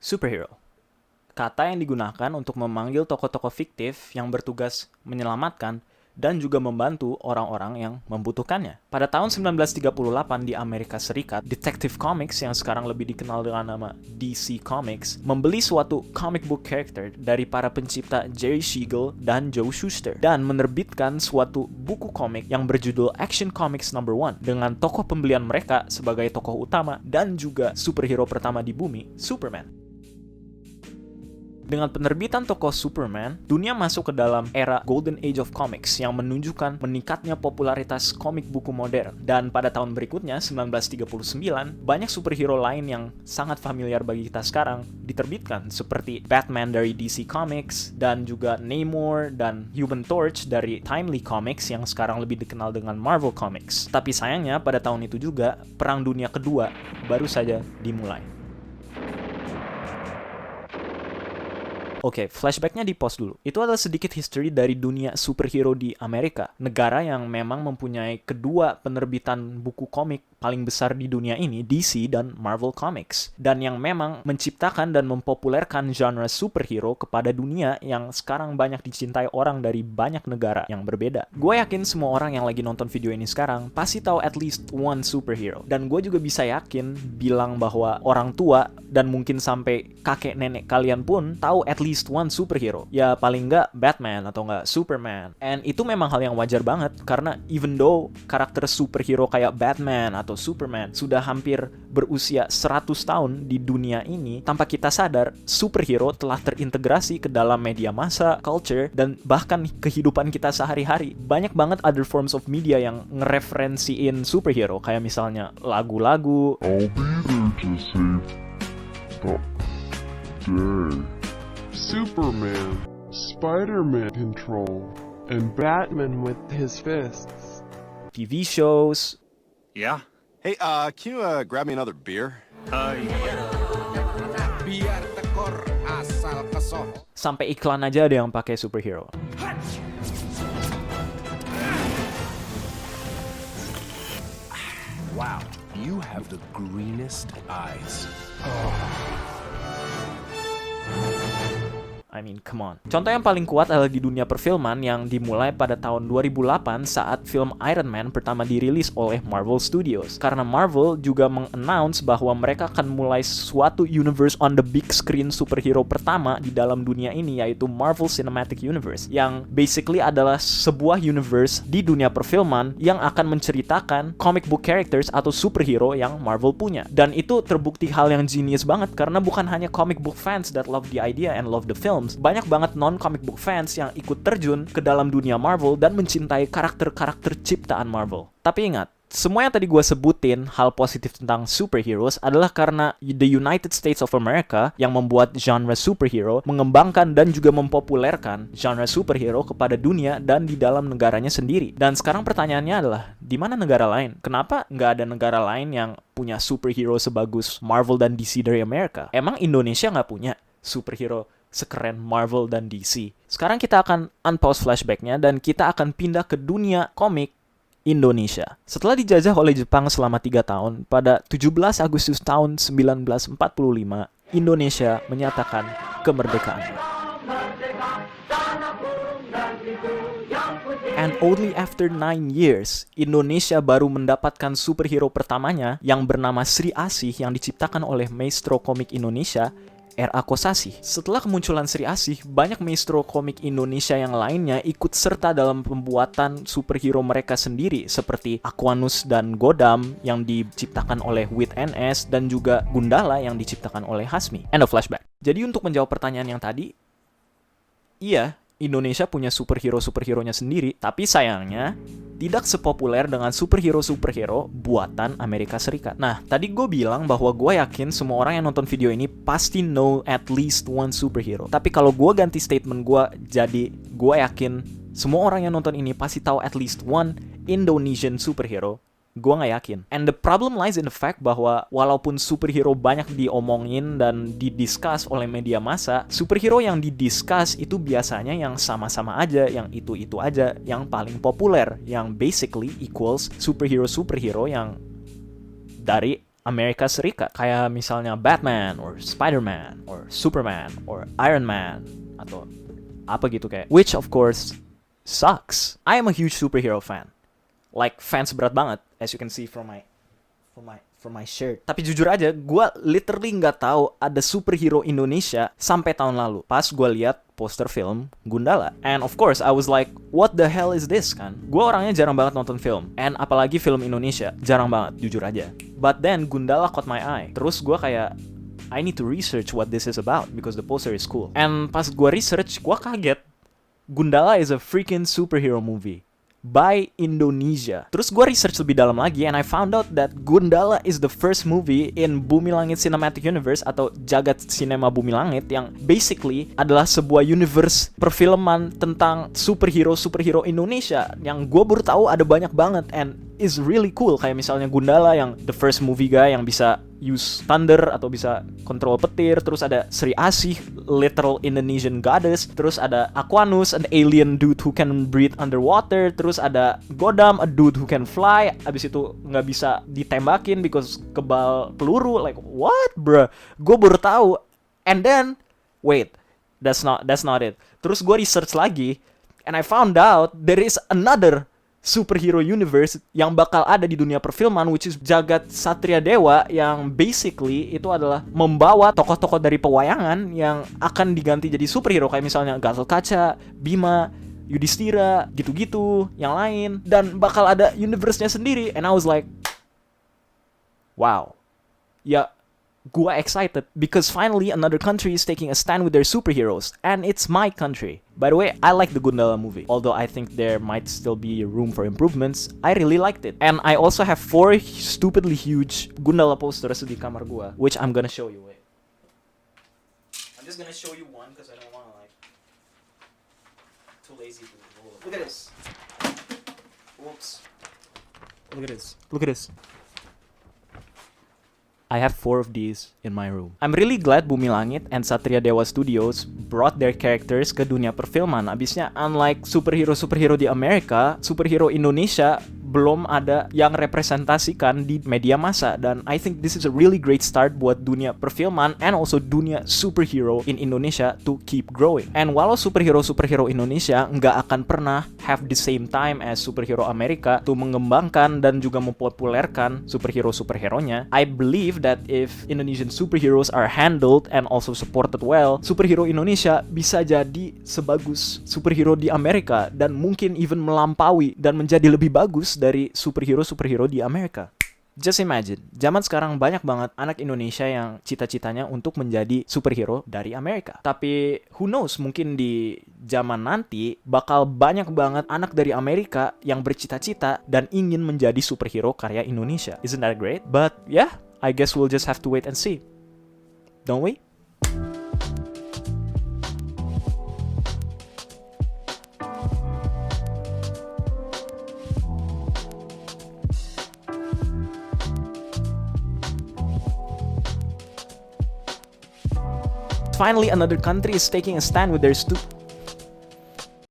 Superhero, kata yang digunakan untuk memanggil tokoh-tokoh fiktif yang bertugas menyelamatkan dan juga membantu orang-orang yang membutuhkannya. Pada tahun 1938 di Amerika Serikat, Detective Comics yang sekarang lebih dikenal dengan nama DC Comics membeli suatu comic book character dari para pencipta Jerry Siegel dan Joe Shuster dan menerbitkan suatu buku komik yang berjudul Action Comics No. 1 dengan tokoh pembelian mereka sebagai tokoh utama dan juga superhero pertama di bumi, Superman. Dengan penerbitan tokoh Superman, dunia masuk ke dalam era Golden Age of Comics yang menunjukkan meningkatnya popularitas komik buku modern. Dan pada tahun berikutnya, 1939, banyak superhero lain yang sangat familiar bagi kita sekarang diterbitkan, seperti Batman dari DC Comics, dan juga Namor dan Human Torch dari Timely Comics yang sekarang lebih dikenal dengan Marvel Comics. Tapi sayangnya, pada tahun itu juga, Perang Dunia Kedua baru saja dimulai. Oke, flashbacknya di pause dulu. Itu adalah sedikit history dari dunia superhero di Amerika. Negara yang memang mempunyai kedua penerbitan buku komik paling besar di dunia ini, DC dan Marvel Comics. Dan yang memang menciptakan dan mempopulerkan genre superhero kepada dunia yang sekarang banyak dicintai orang dari banyak negara yang berbeda. Gue yakin semua orang yang lagi nonton video ini sekarang pasti tahu at least one superhero. Dan gue juga bisa yakin bilang bahwa orang tua dan mungkin sampai kakek nenek kalian pun tahu at least one superhero. Ya paling nggak Batman atau nggak Superman. And itu memang hal yang wajar banget karena even though karakter superhero kayak Batman atau Superman sudah hampir berusia 100 tahun di dunia ini, tanpa kita sadar superhero telah terintegrasi ke dalam media massa, culture, dan bahkan kehidupan kita sehari-hari. Banyak banget other forms of media yang ngereferensiin superhero, kayak misalnya lagu-lagu, I'll be there to save the day. Superman, Spider-Man control, and Batman with his fists. TV shows, Yeah? Hey, can you grab me another beer? Biar tekor asal kesoh. sampai iklan aja ada yang pakai superhero. Wow, you have the greenest eyes. I mean, come on. Contoh yang paling kuat adalah di dunia perfilman yang dimulai pada tahun 2008 saat film Iron Man pertama dirilis oleh Marvel Studios. Karena Marvel juga meng-announce bahwa mereka akan mulai suatu universe on the big screen superhero pertama di dalam dunia ini, yaitu Marvel Cinematic Universe. Yang basically adalah sebuah universe di dunia perfilman yang akan menceritakan comic book characters atau superhero yang Marvel punya. Dan itu terbukti hal yang genius banget karena bukan hanya comic book fans that love the idea and love the film. Banyak banget non-comic book fans yang ikut terjun ke dalam dunia Marvel dan mencintai karakter-karakter ciptaan Marvel. Tapi ingat, semua yang tadi gue sebutin hal positif tentang superheroes adalah karena the United States of America yang membuat genre superhero, mengembangkan dan juga mempopulerkan genre superhero kepada dunia dan di dalam negaranya sendiri. Dan sekarang pertanyaannya adalah, di mana negara lain? Kenapa nggak ada negara lain yang punya superhero sebagus Marvel dan DC dari Amerika? Emang Indonesia nggak punya superhero sekeren Marvel dan DC? Sekarang kita akan unpause flashbacknya dan kita akan pindah ke dunia komik Indonesia. Setelah dijajah oleh Jepang selama 3 tahun, pada 17 Agustus tahun 1945, Indonesia menyatakan kemerdekaannya. And only after 9 years, Indonesia baru mendapatkan superhero pertamanya yang bernama Sri Asih yang diciptakan oleh Maestro Komik Indonesia, R.A. Kosasih. Setelah kemunculan Sri Asih, banyak maestro komik Indonesia yang lainnya ikut serta dalam pembuatan superhero mereka sendiri, seperti Aquanus dan Godam yang diciptakan oleh Wit NS dan juga Gundala yang diciptakan oleh Hasmi. End of flashback. Jadi untuk menjawab pertanyaan yang tadi, iya, Indonesia punya superhero-superheronya sendiri, tapi sayangnya tidak sepopuler dengan superhero-superhero buatan Amerika Serikat. Nah, tadi gue bilang bahwa gue yakin semua orang yang nonton video ini pasti know at least one superhero. Tapi kalau gue ganti statement gue jadi, gue yakin semua orang yang nonton ini pasti tahu at least one Indonesian superhero. Gue gak yakin. And the problem lies in the fact bahwa walaupun superhero banyak diomongin dan didiscuss oleh media massa, superhero yang didiscuss itu biasanya yang sama-sama aja, yang itu-itu aja, yang paling populer, yang basically equals superhero-superhero yang dari Amerika Serikat, kayak misalnya Batman or Spider-Man or Superman or Iron Man atau apa gitu kayak, which of course sucks. I am a huge superhero fan, like fans berat banget, as you can see from my shirt. Tapi jujur aja, gue literally nggak tahu ada superhero Indonesia sampai tahun lalu. Pas gue lihat poster film Gundala, and of course I was like, what the hell is this kan? Gue orangnya jarang banget nonton film, and apalagi film Indonesia, jarang banget, jujur aja. But then Gundala caught my eye. Terus gue kayak, I need to research what this is about because the poster is cool. And pas gue research, gue kaget. Gundala is a freaking superhero movie by Indonesia. Terus gue research lebih dalam lagi, and I found out that Gundala is the first movie in Bumi Langit Cinematic Universe atau Jagat Sinema Bumi Langit, yang basically adalah sebuah universe perfilman tentang superhero Indonesia yang gue baru tahu ada banyak banget, and is really cool. Kayak misalnya Gundala yang the first movie guy yang bisa use thunder atau bisa kontrol petir. Terus ada Sri Asih, literal Indonesian goddess. Terus ada Aquanus, an alien dude who can breathe underwater. Terus ada Godam, a dude who can fly. Abis itu nggak bisa ditembakin because kebal peluru. Like what, bro? Gue baru tahu. And then wait, that's not it. Terus gue research lagi, and I found out there is another superhero universe yang bakal ada di dunia perfilman, which is Jagat Satria Dewa, yang basically itu adalah membawa tokoh-tokoh dari pewayangan yang akan diganti jadi superhero, kayak misalnya Gatot Kaca, Bima, Yudhistira, gitu-gitu, yang lain, dan bakal ada universe-nya sendiri. And I was like, wow. Ya, gua excited because finally another country is taking a stand with their superheroes, and it's my country. By the way, I like the Gundala movie, although I think there might still be room for improvements. I really liked it, and I also have 4 stupidly huge Gundala posters di kamar gua, which I'm gonna show you. Wait, I'm just gonna show you one because I don't wanna like too lazy to roll. Look at this. Whoops. Look at this. Look at this. I have 4 of these in my room. I'm really glad Bumi Langit and Satria Dewa Studios brought their characters ke dunia perfilman. Abisnya, unlike superhero di Amerika, superhero Indonesia belum ada yang representasikan di media massa. Dan I think this is a really great start buat dunia perfilman and also dunia superhero in Indonesia to keep growing. And walau superhero Indonesia nggak akan pernah have the same time as superhero Amerika to mengembangkan dan juga mempopulerkan superhero-superheronya, I believe that if Indonesian superheroes are handled and also supported well, superhero Indonesia bisa jadi sebagus superhero di Amerika dan mungkin even melampaui dan menjadi lebih bagus dari superhero di Amerika. Just imagine, zaman sekarang banyak banget anak Indonesia yang cita-citanya untuk menjadi superhero dari Amerika. Tapi who knows, mungkin di zaman nanti bakal banyak banget anak dari Amerika yang bercita-cita dan ingin menjadi superhero karya Indonesia. Isn't that great? But yeah, I guess we'll just have to wait and see. Don't we? Finally, another country is taking a stand with their